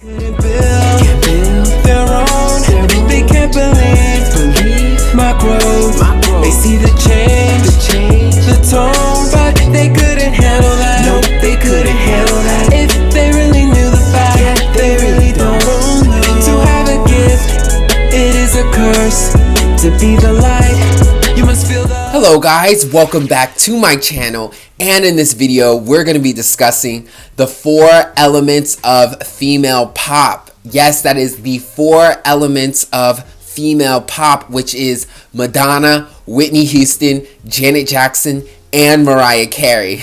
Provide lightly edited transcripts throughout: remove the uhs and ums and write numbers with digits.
Their own. They can't believe my growth. They see the change, the tone, but they couldn't handle that. No, they couldn't handle that. If they really knew the fact, they really don't. To have a gift, it is a curse. To be the light, you must feel the... Hello guys, welcome back to my channel, and in this video we're going to be discussing the 4 elements of female pop. Yes, that is the 4 elements of female pop, which is Madonna, Whitney Houston, Janet Jackson, and Mariah Carey.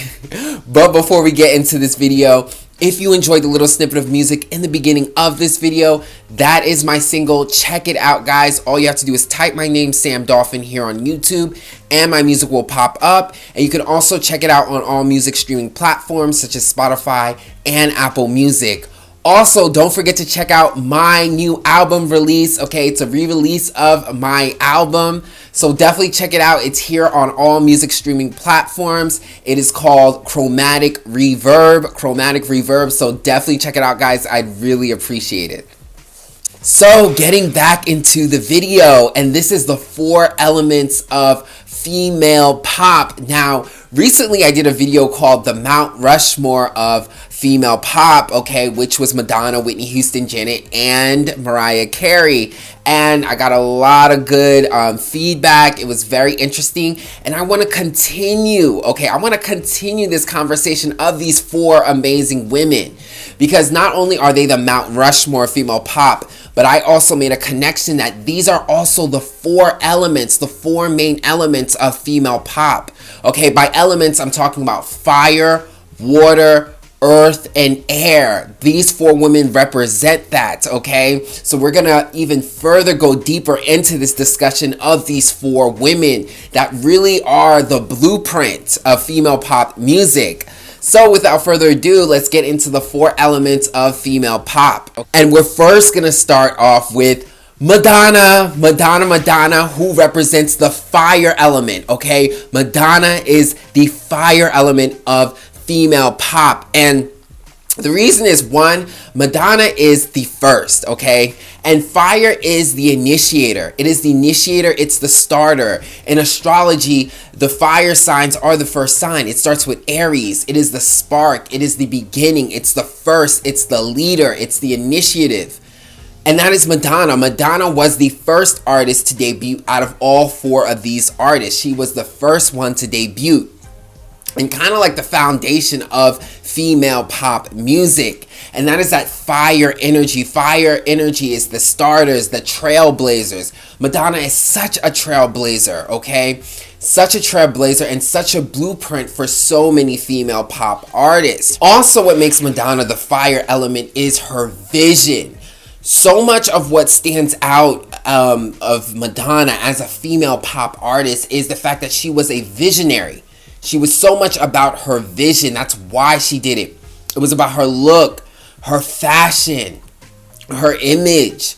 But before we get into this video, if you enjoyed the little snippet of music in the beginning of this video, that is my single. Check it out, guys. All you have to do is type my name, Sam Dolphin, here on YouTube, and my music will pop up. And you can also check it out on all music streaming platforms such as Spotify and Apple Music. Also, don't forget to check out my new album release. Okay, it's a re-release of my album, so definitely check it out. It's here on all music streaming platforms. It is called Chromatic Reverb, so definitely check it out, guys. I'd really appreciate it. So, getting back into the video, and this is the 4 elements of female pop. Now, recently I did a video called the Mount Rushmore of female pop, okay, which was Madonna, Whitney Houston, Janet, and Mariah Carey. And I got a lot of good feedback. It was very interesting, and I want to continue, okay, I want to continue this conversation of these 4 amazing women, because not only are they the Mount Rushmore of female pop, but I also made a connection that these are also the 4 elements, the 4 main elements of female pop. Okay, by elements, I'm talking about fire, water, earth, and air. These 4 women represent that, okay? So we're gonna even further go deeper into this discussion of these 4 women that really are the blueprint of female pop music. So without further ado, let's get into the 4 elements of female pop. And we're first gonna start off with Madonna, who represents the fire element, okay? Madonna is the fire element of female pop, and the reason is, 1, Madonna is the first, okay? And fire is the initiator. It is the initiator, it's the starter. In astrology, the fire signs are the first sign. It starts with Aries. It is the spark. It is the beginning. It's the first. It's the leader. It's the initiative. And that is Madonna. Madonna was the first artist to debut out of all 4 of these artists. She was the first one to debut, and kind of like the foundation of female pop music. And that is that fire energy. Fire energy is the starters, the trailblazers. Madonna is such a trailblazer, okay? Such a trailblazer and such a blueprint for so many female pop artists. Also, what makes Madonna the fire element is her vision. So much of what stands out of Madonna as a female pop artist is the fact that she was a visionary. She was so much about her vision. That's why she did it. It was about her look, her fashion, her image,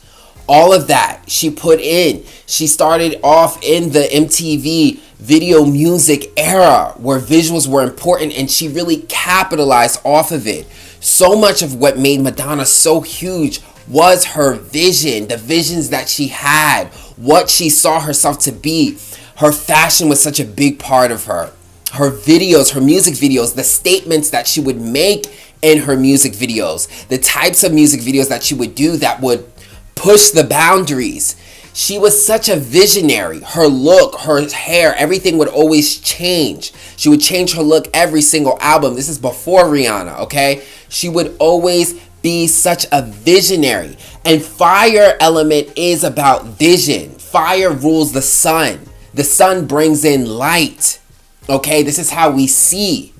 all of that she put in. She started off in the MTV video music era where visuals were important, and she really capitalized off of it. So much of what made Madonna so huge was her vision, the visions that she had, what she saw herself to be. Her fashion was such a big part of her. Her videos, her music videos, the statements that she would make in her music videos, the types of music videos that she would do that would push the boundaries. She was such a visionary. Her look, her hair, everything would always change. She would change her look every single album. This is before Rihanna, okay? She would always be such a visionary. And fire element is about vision. Fire rules the sun. The sun brings in light. Okay, this is how we see.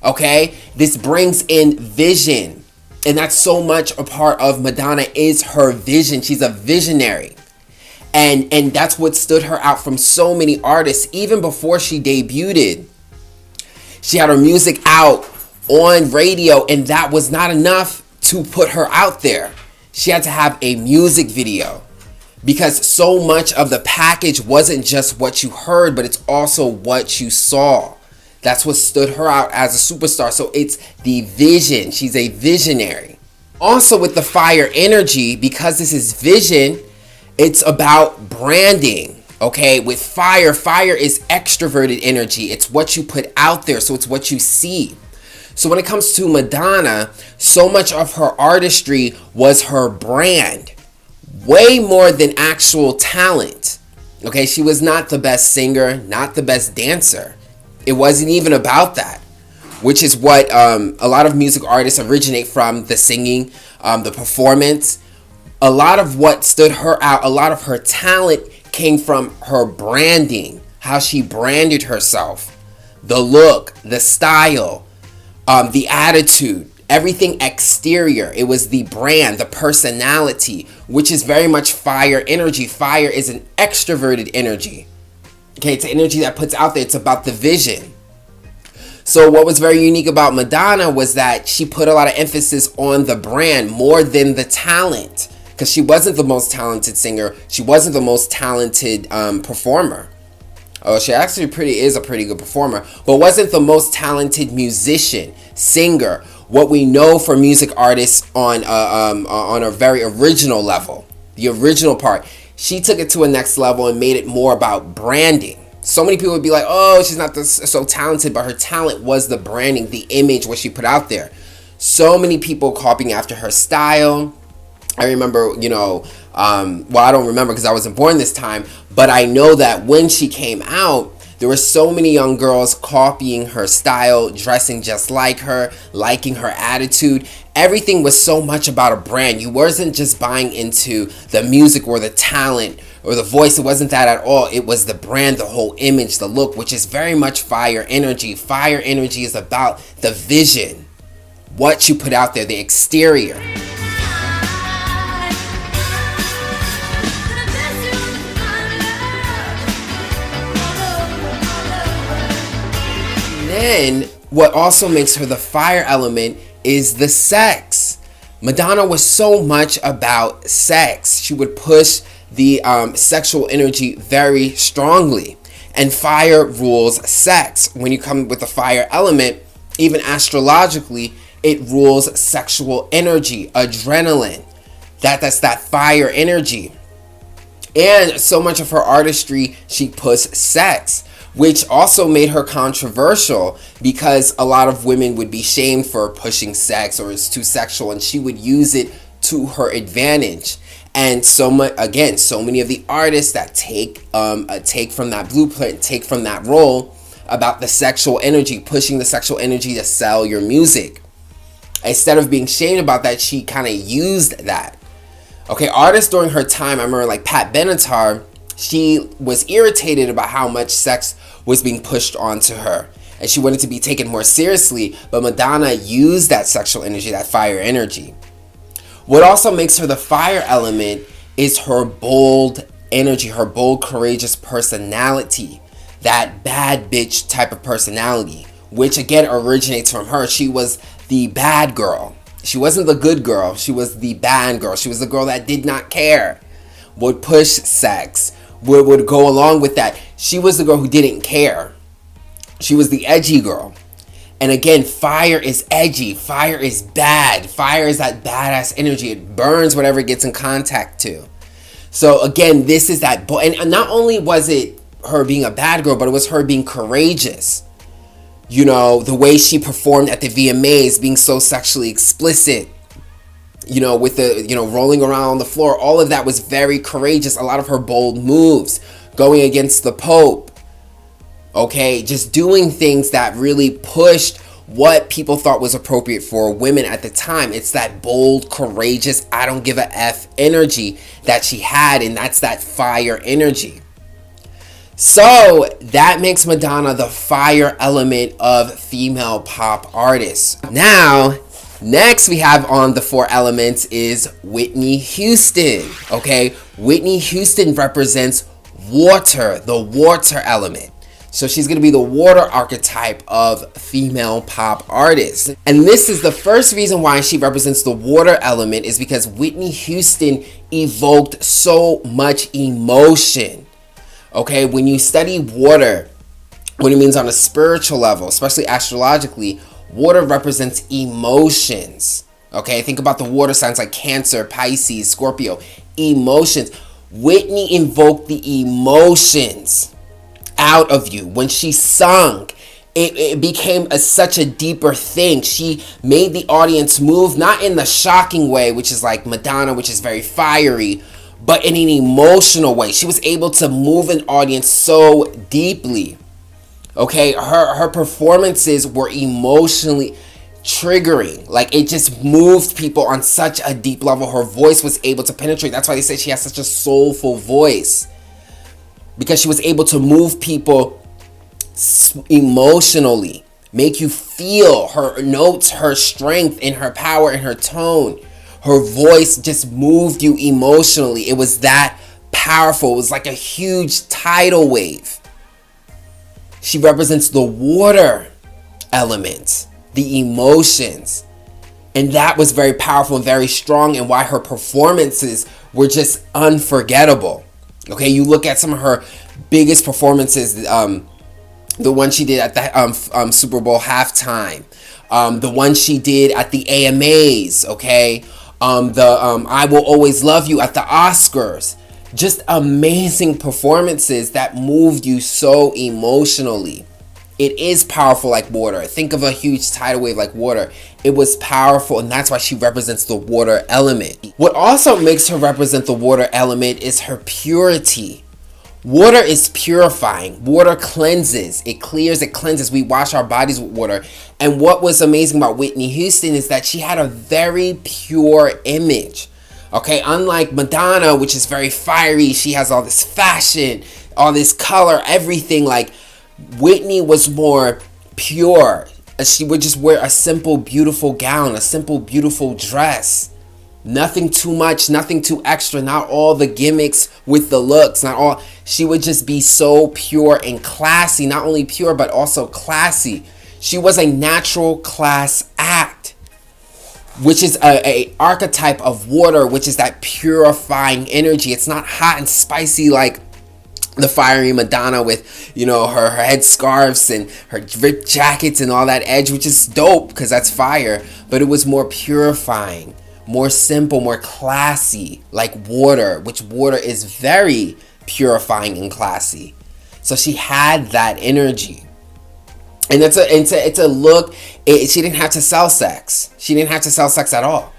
Okay, this brings in vision. And that's so much a part of Madonna is her vision. She's a visionary. And that's what stood her out from so many artists. Even before she debuted, she had her music out on radio, and that was not enough to put her out there. She had to have a music video, because so much of the package wasn't just what you heard, but it's also what you saw. That's what stood her out as a superstar. So it's the vision. She's a visionary. Also with the fire energy, because this is vision, it's about branding. Okay, with fire, fire is extroverted energy. It's what you put out there, so it's what you see. So when it comes to Madonna, so much of her artistry was her brand, way more than actual talent. Okay, she was not the best singer, not the best dancer. It wasn't even about that, which is what a lot of music artists originate from: the singing, the performance. A lot of what stood her out, a lot of her talent came from her branding, how she branded herself, the look, the style, the attitude, everything exterior. It was the brand, the personality, which is very much fire energy. Fire is an extroverted energy. Okay, it's an energy that puts out there. It's about the vision. So what was very unique about Madonna was that she put a lot of emphasis on the brand more than the talent, because she wasn't the most talented singer. She wasn't the most talented performer. Oh, she actually is a pretty good performer, but wasn't the most talented musician, singer. What we know for music artists on a very original level, the original part, she took it to a next level and made it more about branding. So many people would be like, oh, she's not so talented, but her talent was the branding, the image, what she put out there. So many people copying after her style. I remember, well, I don't remember because I wasn't born this time, but I know that when she came out, there were so many young girls copying her style, dressing just like her, liking her attitude. Everything was so much about a brand. You wasn't just buying into the music or the talent or the voice. It wasn't that at all. It was the brand, the whole image, the look, which is very much fire energy. Fire energy is about the vision, what you put out there, the exterior. Then, what also makes her the fire element is the sex. Madonna was so much about sex. She would push the sexual energy very strongly. And fire rules sex. When you come with the fire element, even astrologically, it rules sexual energy, adrenaline. That's that fire energy. And so much of her artistry, she pushed sex, which also made her controversial because a lot of women would be shamed for pushing sex or it's too sexual, and she would use it to her advantage. And so many of the artists that take from that blueprint, take from that role about the sexual energy, pushing the sexual energy to sell your music. Instead of being shamed about that, she kind of used that. Okay, artists during her time, I remember like Pat Benatar, she was irritated about how much sex was being pushed onto her, and she wanted to be taken more seriously, but Madonna used that sexual energy, that fire energy. What also makes her the fire element is her bold energy, her bold, courageous personality, that bad bitch type of personality, which again originates from her. She was the bad girl. She wasn't the good girl. She was the bad girl. She was the girl that did not care, would push sex, would go along with that. She was the girl who didn't care. She was the edgy girl. And again, fire is edgy. Fire is bad. Fire is that badass energy. It burns whatever it gets in contact to. So again, this is that. And not only was it her being a bad girl, but it was her being courageous. You know, the way she performed at the VMAs, being so sexually explicit. You know, with the, rolling around on the floor. All of that was very courageous. A lot of her bold moves. Going against the Pope. Okay, just doing things that really pushed what people thought was appropriate for women at the time. It's that bold, courageous, I don't give a F energy that she had, and that's that fire energy. So that makes Madonna the fire element of female pop artists. Now, next we have on the 4 elements is Whitney Houston. Okay, Whitney Houston represents water, the water element. So she's going to be the water archetype of female pop artists. And this is the first reason why she represents the water element, is because Whitney Houston evoked so much emotion. Okay, when you study water, what it means on a spiritual level, especially astrologically, water represents emotions. Okay, think about the water signs like Cancer, Pisces, Scorpio. Emotions. Whitney invoked the emotions out of you. When she sung, it became such a deeper thing. She made the audience move, not in the shocking way, which is like Madonna, which is very fiery, but in an emotional way. She was able to move an audience so deeply. Okay, her performances were emotionally triggering. Like, it just moved people on such a deep level. Her voice was able to penetrate. That's why they say she has such a soulful voice, because she was able to move people emotionally, make you feel her notes, her strength, and her power, and her tone. Her voice just moved you emotionally. It was that powerful. It was like a huge tidal wave. She represents the water element, the emotions. And that was very powerful and very strong, and why her performances were just unforgettable. Okay, you look at some of her biggest performances, the one she did at the Super Bowl halftime, the one she did at the AMAs, okay, I Will Always Love You at the Oscars. Just amazing performances that moved you so emotionally. It is powerful like water. Think of a huge tidal wave like water. It was powerful, and that's why she represents the water element. What also makes her represent the water element is her purity. Water is purifying. Water cleanses. It clears, it cleanses. We wash our bodies with water. And what was amazing about Whitney Houston is that she had a very pure image. Okay, unlike Madonna, which is very fiery, she has all this fashion, all this color, everything. Like, Whitney was more pure. She would just wear a simple, beautiful gown, a simple, beautiful dress. Nothing too much, nothing too extra, not all the gimmicks with the looks, not all. She would just be so pure and classy, not only pure, but also classy. She was a natural class act, which is a archetype of water, which is that purifying energy. It's not hot and spicy like the fiery Madonna with, you know, her head scarves and her ripped jackets and all that edge, which is dope because that's fire. But it was more purifying, more simple, more classy, like water, which water is very purifying and classy. So she had that energy. And it's a look. She didn't have to sell sex. She didn't have to sell sex at all.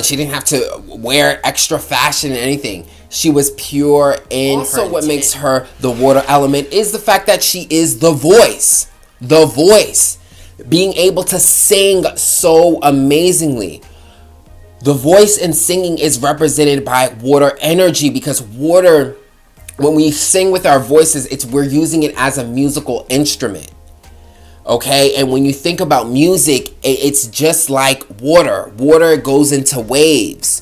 She didn't have to wear extra fashion and anything. She was pure in also her. What makes her the water element is the fact that she is the voice. The voice. Being able to sing so amazingly. The voice in singing is represented by water energy, because water, when we sing with our voices, we're using it as a musical instrument. Okay, and when you think about music, it's just like water. Water goes into waves,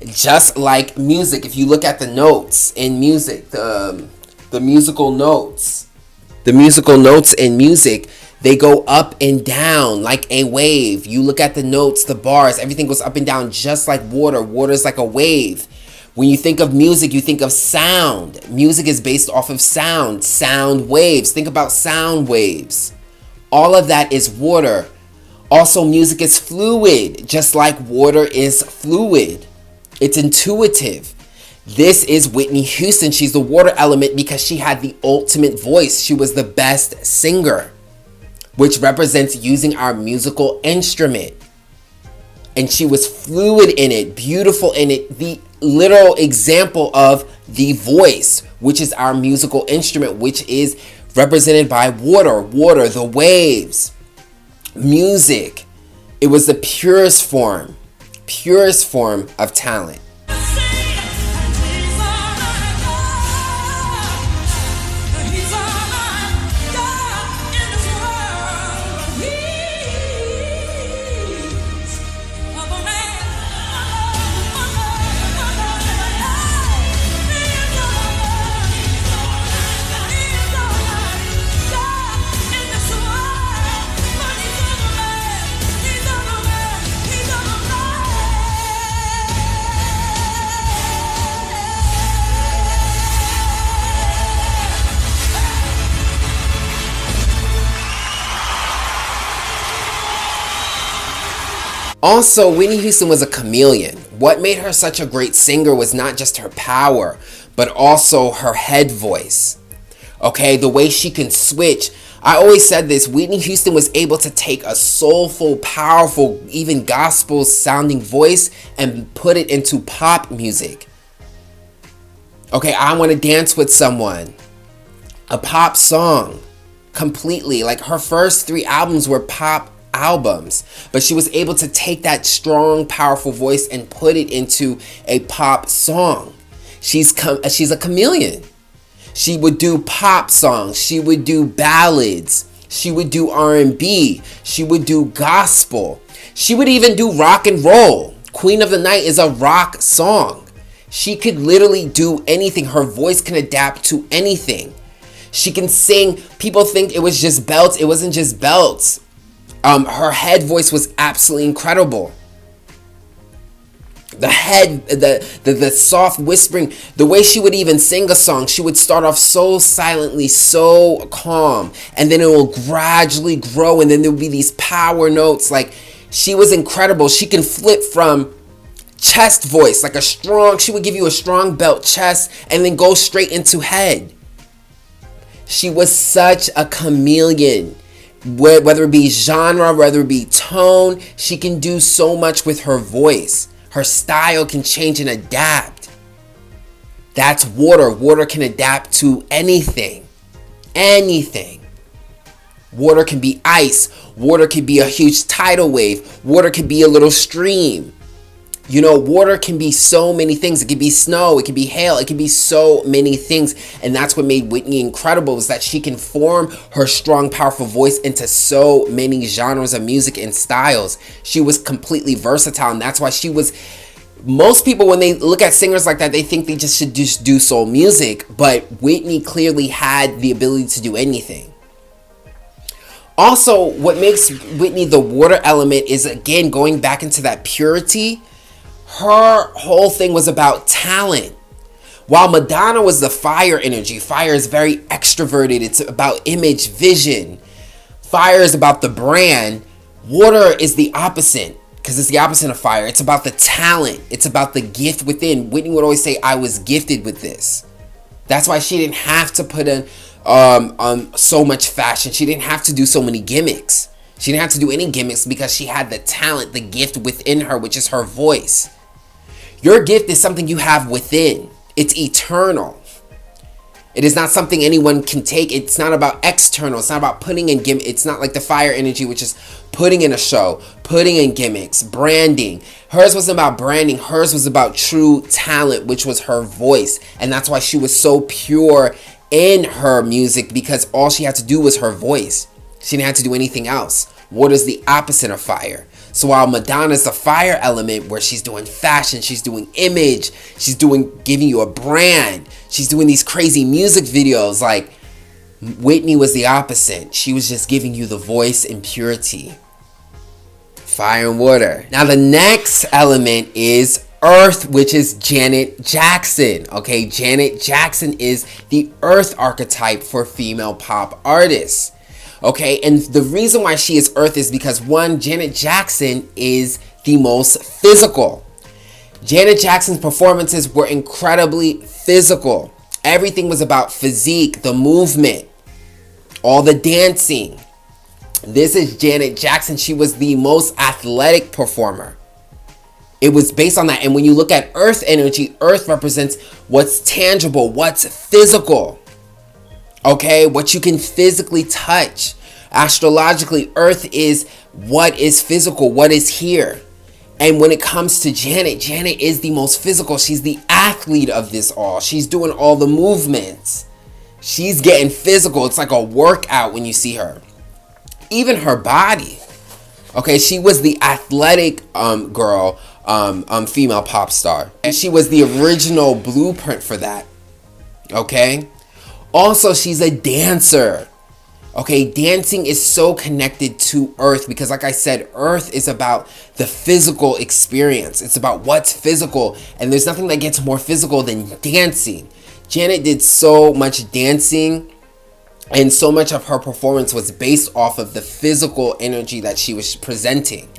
just like music. If you look at the notes in music, the musical notes in music, they go up and down like a wave. You look at the notes, the bars, everything goes up and down just like water. Water is like a wave. When you think of music, you think of sound. Music is based off of sound waves. Think about sound waves. All of that is water. Also, music is fluid, just like water is fluid. It's intuitive. This is Whitney Houston. She's the water element because she had the ultimate voice. She was the best singer, which represents using our musical instrument. And she was fluid in it, beautiful in it, the literal example of the voice, which is our musical instrument, which is represented by water, the waves, music. It was the purest form of talent. Also, Whitney Houston was a chameleon. What made her such a great singer was not just her power, but also her head voice. Okay, the way she can switch. I always said this, Whitney Houston was able to take a soulful, powerful, even gospel sounding voice and put it into pop music. Okay, I Want to Dance with Someone, a pop song, completely. Like, her first 3 albums were pop albums, but she was able to take that strong, powerful voice and put it into a pop song. She's a chameleon. She would do pop songs, she would do ballads, she would do R&B, she would do gospel, she would even do rock and roll. Queen of the Night is a rock song. She could literally do anything. Her voice can adapt to anything. She can sing. People think it was just belts. It wasn't just belts. Her head voice was absolutely incredible. The head, the soft whispering, the way she would even sing a song, she would start off so silently, so calm, and then it will gradually grow, and then there will be these power notes. Like, she was incredible. She can flip from chest voice, like she would give you a strong belt chest, and then go straight into head. She was such a chameleon. Whether it be genre, whether it be tone, she can do so much with her voice. Her style can change and adapt. That's water. Water can adapt to anything. Anything. Water can be ice. Water can be a huge tidal wave. Water can be a little stream. You know, water can be so many things. It can be snow. It can be hail. It can be so many things. And that's what made Whitney incredible, is that she can form her strong, powerful voice into so many genres of music and styles. She was completely versatile. And that's why she was... Most people, when they look at singers like that, they think they just should just do soul music. But Whitney clearly had the ability to do anything. Also, what makes Whitney the water element is, again, going back into that purity. Her whole thing was about talent. While Madonna was the fire energy. Fire is very extroverted. It's about image, vision. Fire is about the brand. Water is the opposite, because it's the opposite of fire. It's about the talent. It's about the gift within. Whitney would always say, I was gifted with this. That's why she didn't have to put in so much fashion. She didn't have to do so many gimmicks. She didn't have to do any gimmicks because she had the talent, the gift within her, which is her voice. Your gift is something you have within. It's eternal. It is not something anyone can take. It's not about external. It's not about putting in gimmicks. It's not like the fire energy, which is putting in a show, putting in gimmicks, branding. Hers wasn't about branding. Hers was about true talent, which was her voice. And that's why she was so pure in her music, because all she had to do was her voice. She didn't have to do anything else. Water's the opposite of fire. So while Madonna's the fire element, where she's doing fashion, she's doing image, she's giving you a brand, she's doing these crazy music videos, like, Whitney was the opposite. She was just giving you the voice and purity. Fire and water. Now the next element is earth, which is Janet Jackson. Okay, Janet Jackson is the earth archetype for female pop artists. Okay, and the reason why she is earth is because, one, Janet Jackson is the most physical. Janet Jackson's performances were incredibly physical. Everything was about physique, the movement, all the dancing. This is Janet Jackson. She was the most athletic performer. It was based on that. And when you look at earth energy, earth represents what's tangible, what's physical. Okay, what you can physically touch. Astrologically, earth is what is physical, what is here. And when it comes to Janet, Janet is the most physical. She's the athlete of this all. She's doing all the movements. She's getting physical. It's like a workout when you see her. Even her body. Okay, she was the athletic girl, female pop star. And she was the original blueprint for that. Okay? Also, she's a dancer. Okay, dancing is so connected to earth because, like I said, earth is about the physical experience. It's about what's physical, and there's nothing that gets more physical than dancing. Janet did so much dancing, and so much of her performance was based off of the physical energy that she was presenting.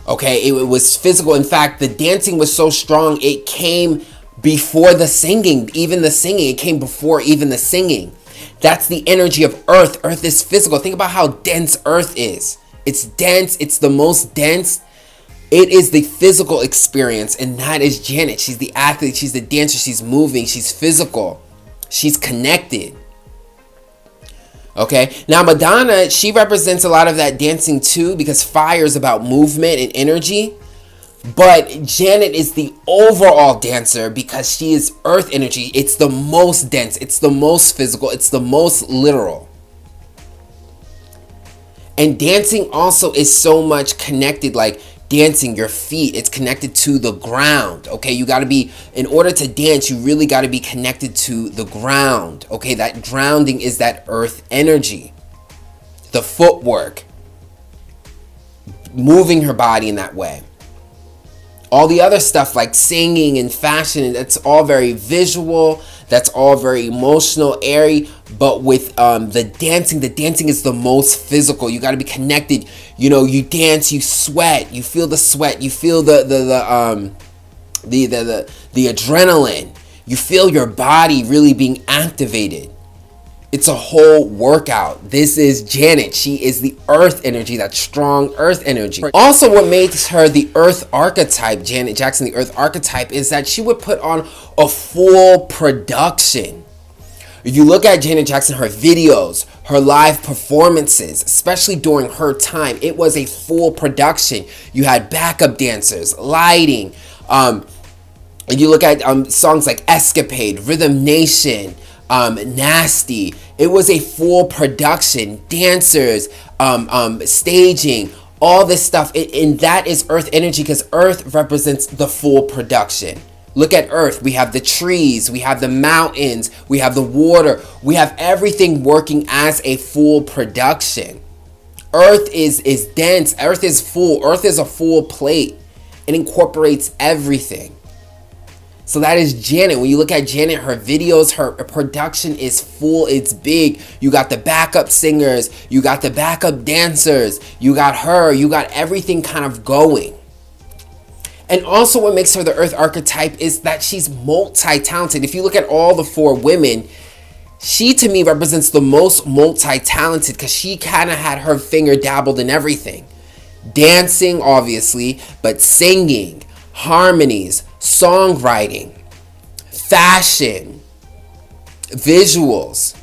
Okay, it was physical. In fact, the dancing was so strong, it came before the singing. Even the singing, it came before even the singing. That's the energy of earth. Earth is physical. Think about how dense earth is. It's dense. It's the most dense. It is the physical experience, and that is Janet. She's the athlete. She's the dancer. She's moving. She's physical. She's connected. Okay, now Madonna, she represents a lot of that dancing too, because fire is about movement and energy. But Janet is the overall dancer because she is earth energy. It's the most dense. It's the most physical. It's the most literal. And dancing also is so much connected, like dancing, your feet, it's connected to the ground. Okay, you got to be, in order to dance, you really got to be connected to the ground. Okay, that grounding is that earth energy. The footwork, moving her body in that way. All the other stuff like singing and fashion, that's all very visual. That's all very emotional, airy. But with the dancing is the most physical. You got to be connected. You know, you dance, you sweat, you feel the sweat, you feel the adrenaline. You feel your body really being activated. It's a whole workout. This is Janet. She is the earth energy, that strong earth energy. Also, what makes her the earth archetype, Janet Jackson, the earth archetype, is that she would put on a full production. If you look at Janet Jackson, her videos, her live performances, especially during her time, it was a full production. You had backup dancers, lighting. And you look at songs like Escapade, Rhythm Nation, Nasty. It was a full production. Dancers, staging, all this stuff. And that is earth energy, because earth represents the full production. Look at earth. We have the trees, we have the mountains, we have the water, we have everything working as a full production. Earth is dense, earth is full, earth is a full plate. It incorporates everything. So that is Janet. When you look at Janet, her videos, her production is full, it's big. You got the backup singers, you got the backup dancers, you got her, you got everything kind of going. And also what makes her the earth archetype is that she's multi-talented. If you look at all the four women, she to me represents the most multi-talented, because she kind of had her finger dabbled in everything. Dancing, obviously, but singing, harmonies, songwriting, fashion, visuals.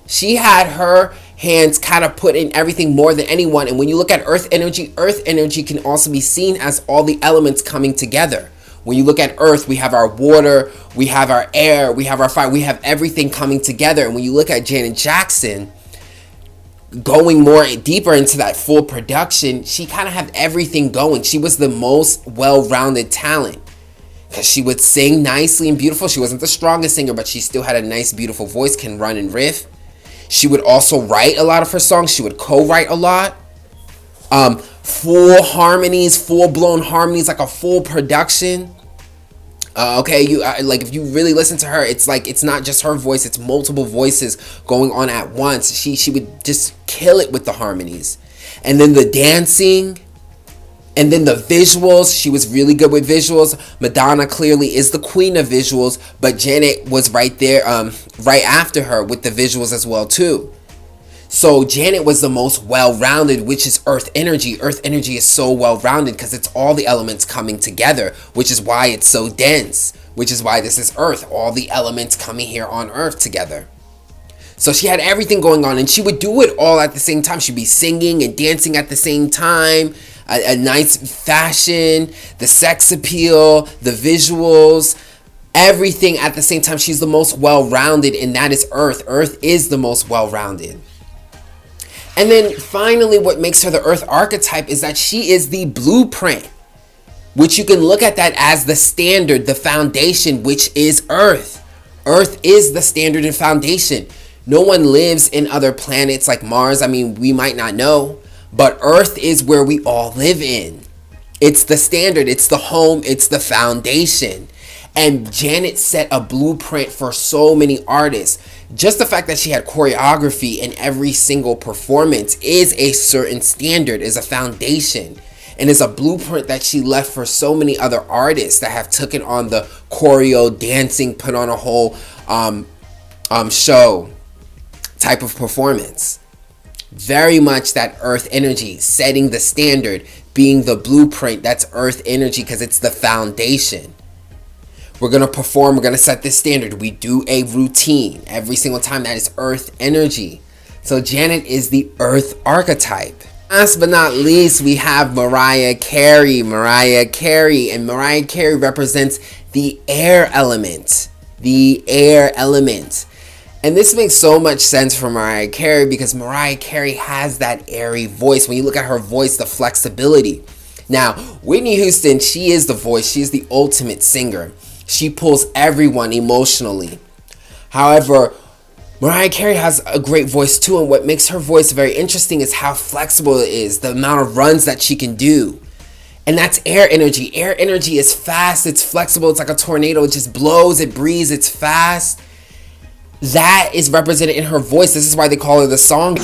She had her hands kind of put in everything more than anyone. And when you look at earth energy can also be seen as all the elements coming together. When you look at earth, we have our water, we have our air, we have our fire, we have everything coming together. And when you look at Janet Jackson, going more deeper into that full production, she kind of had everything going. She was the most well-rounded talent, because she would sing nicely and beautiful. She wasn't the strongest singer, but she still had a nice, beautiful voice, can run and riff. She would also write a lot of her songs. She would co-write a lot. Full harmonies, full-blown harmonies, like a full production. Okay, like if you really listen to her, it's like it's not just her voice, it's multiple voices going on at once. She would just kill it with the harmonies. And then the dancing, and then the visuals. She was really good with visuals. Madonna clearly is the queen of visuals, but Janet was right there, right after her with the visuals as well too. So Janet was the most well-rounded, which is earth energy. Earth energy is so well-rounded because it's all the elements coming together, which is why it's so dense, which is why this is earth, all the elements coming here on earth together. So she had everything going on, and she would do it all at the same time. She'd be singing and dancing at the same time. A nice fashion, the sex appeal, the visuals, everything at the same time. She's the most well-rounded, and that is earth. Earth is the most well-rounded. And then finally, what makes her the earth archetype is that she is the blueprint, which you can look at that as the standard, the foundation, which is earth. Earth is the standard and foundation. No one lives in other planets like Mars. I mean, we might not know, but earth is where we all live in. It's the standard, it's the home, it's the foundation. And Janet set a blueprint for so many artists. Just the fact that she had choreography in every single performance is a certain standard, is a foundation. and is a blueprint that she left for so many other artists that have taken on the choreo, dancing, put on a whole show type of performance. Very much that earth energy, setting the standard, being the blueprint. That's earth energy because it's the foundation. We're going to perform, we're going to set this standard. We do a routine every single time. That is earth energy. So Janet is the earth archetype. Last but not least, we have Mariah Carey. Mariah Carey. And Mariah Carey represents the air element. The air element. And this makes so much sense for Mariah Carey because Mariah Carey has that airy voice. When you look at her voice, the flexibility. Now, Whitney Houston, she is the voice. She is the ultimate singer. She pulls everyone emotionally. However, Mariah Carey has a great voice too, and what makes her voice very interesting is how flexible it is, the amount of runs that she can do. And that's air energy. Air energy is fast, it's flexible, it's like a tornado. It just blows, it breathes, it's fast. That is represented in her voice. This is why they call her the song.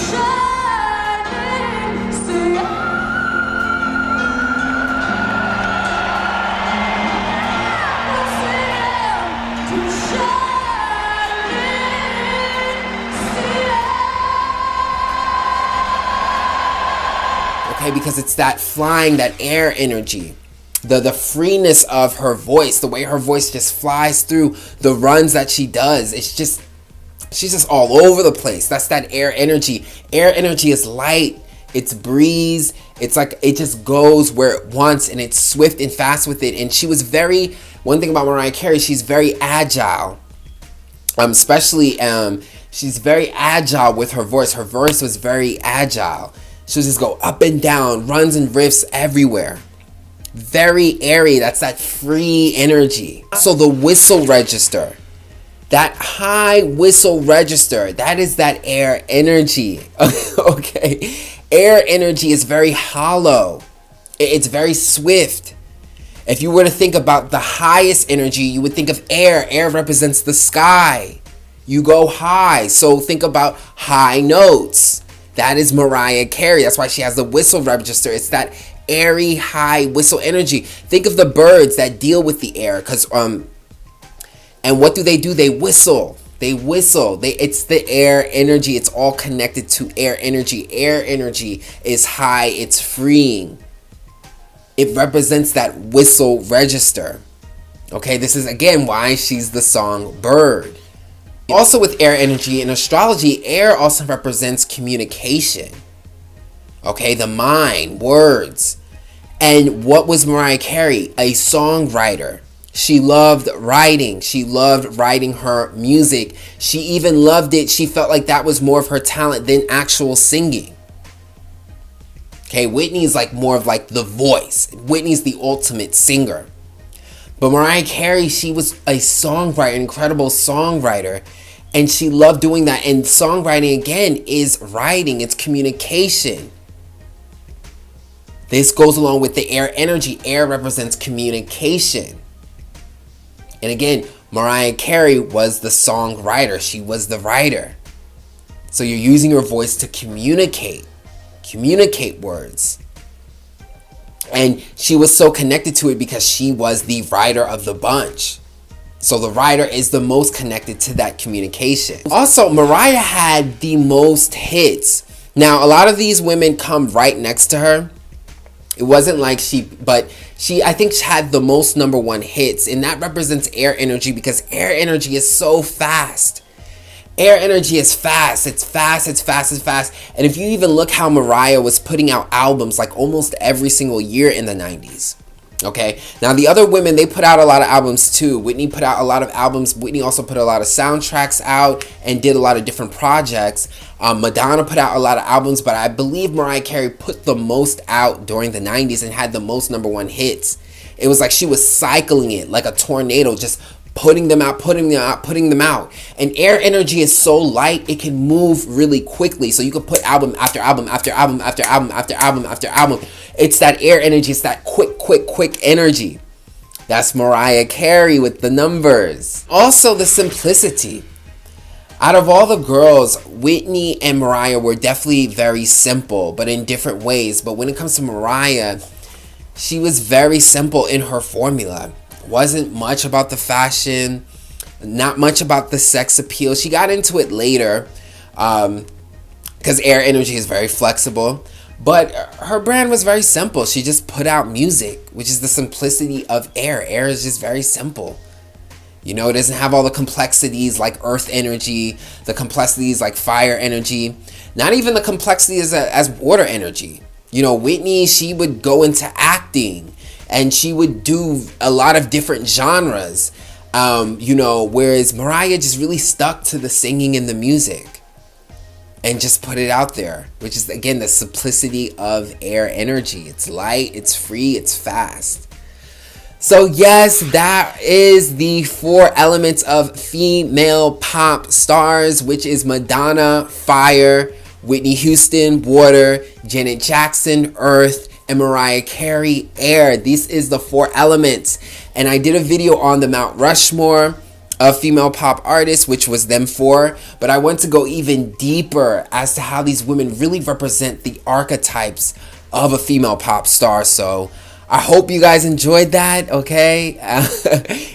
Okay, because it's that flying, that air energy, the freeness of her voice, the way her voice just flies through the runs that she does. It's just, she's just all over the place. That's that air energy. Air energy is light, it's breeze, it's like it just goes where it wants, and it's swift and fast with it. And she was very, one thing about Mariah Carey, she's very agile. She's very agile with her voice. Her voice was very agile. She'll just go up and down, runs and riffs everywhere. Very airy, that's that free energy. So the whistle register, that high whistle register, that is that air energy. Okay, air energy is very hollow. It's very swift. If you were to think about the highest energy, you would think of air. Air represents the sky. You go high, so think about high notes. That is Mariah Carey. That's why she has the whistle register. It's that airy, high whistle energy. Think of the birds that deal with the air, and what do? They whistle. They whistle. It's the air energy. It's all connected to air energy. Air energy is high. It's freeing. It represents that whistle register. Okay, this is again why she's the song bird. Also with air energy in astrology, air also represents communication. Okay, the mind, words. And what was Mariah Carey? A songwriter. She loved writing. She loved writing her music. She even loved it. She felt like that was more of her talent than actual singing. Okay, Whitney's like more of like the voice. Whitney's the ultimate singer. But Mariah Carey, she was a songwriter, incredible songwriter. And she loved doing that. And songwriting, again, is writing. It's communication. This goes along with the air energy. Air represents communication. And again, Mariah Carey was the songwriter. She was the writer. So you're using your voice to communicate words. And she was so connected to it because she was the writer of the bunch. So the writer is the most connected to that communication. Also, Mariah had the most hits. Now, a lot of these women come right next to her. It wasn't like she, I think she had the most #1 hits. And that represents air energy because air energy is so fast. Air energy is fast. It's fast, it's fast, it's fast. And if you even look how Mariah was putting out albums like almost every single year in the 90s. Okay, now the other women, they put out a lot of albums too. Whitney put out a lot of albums. Whitney also put a lot of soundtracks out and did a lot of different projects. Madonna put out a lot of albums, but I believe Mariah Carey put the most out during the 90s and had the most #1 hits. It was like she was cycling it like a tornado, just putting them out, putting them out, putting them out. And air energy is so light, it can move really quickly. So you can put album after album after album after album after album after album. It's that air energy. It's that quick energy. That's Mariah Carey with the numbers. Also the simplicity. Out of all the girls, Whitney and Mariah were definitely very simple, but in different ways. But when it comes to Mariah, she was very simple in her formula. Wasn't much about the fashion, not much about the sex appeal. She got into it later, because Air Energy is very flexible. But her brand was very simple. She just put out music, which is the simplicity of Air. Air is just very simple. You know, it doesn't have all the complexities like Earth Energy, the complexities like Fire Energy, not even the complexities as Water Energy. You know, Whitney, she would go into acting and she would do a lot of different genres. You know, whereas Mariah just really stuck to the singing and the music and just put it out there, which is, again, the simplicity of Air Energy. It's light, it's free, it's fast. So yes, that is the 4 elements of female pop stars, which is Madonna, Fire, Whitney Houston, Water, Janet Jackson, Earth, and Mariah Carey, Air. This is the 4 elements. And I did a video on the Mount Rushmore of female pop artists, which was them 4. But I want to go even deeper as to how these women really represent the archetypes of a female pop star. So I hope you guys enjoyed that, okay?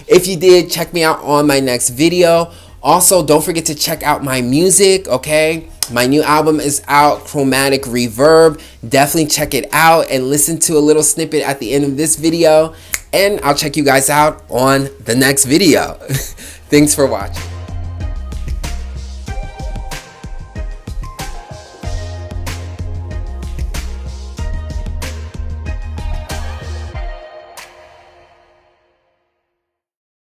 If you did, check me out on my next video. Also, don't forget to check out my music, okay? My new album is out, Chromatic Reverb. Definitely check it out and listen to a little snippet at the end of this video. And I'll check you guys out on the next video. Thanks for watching.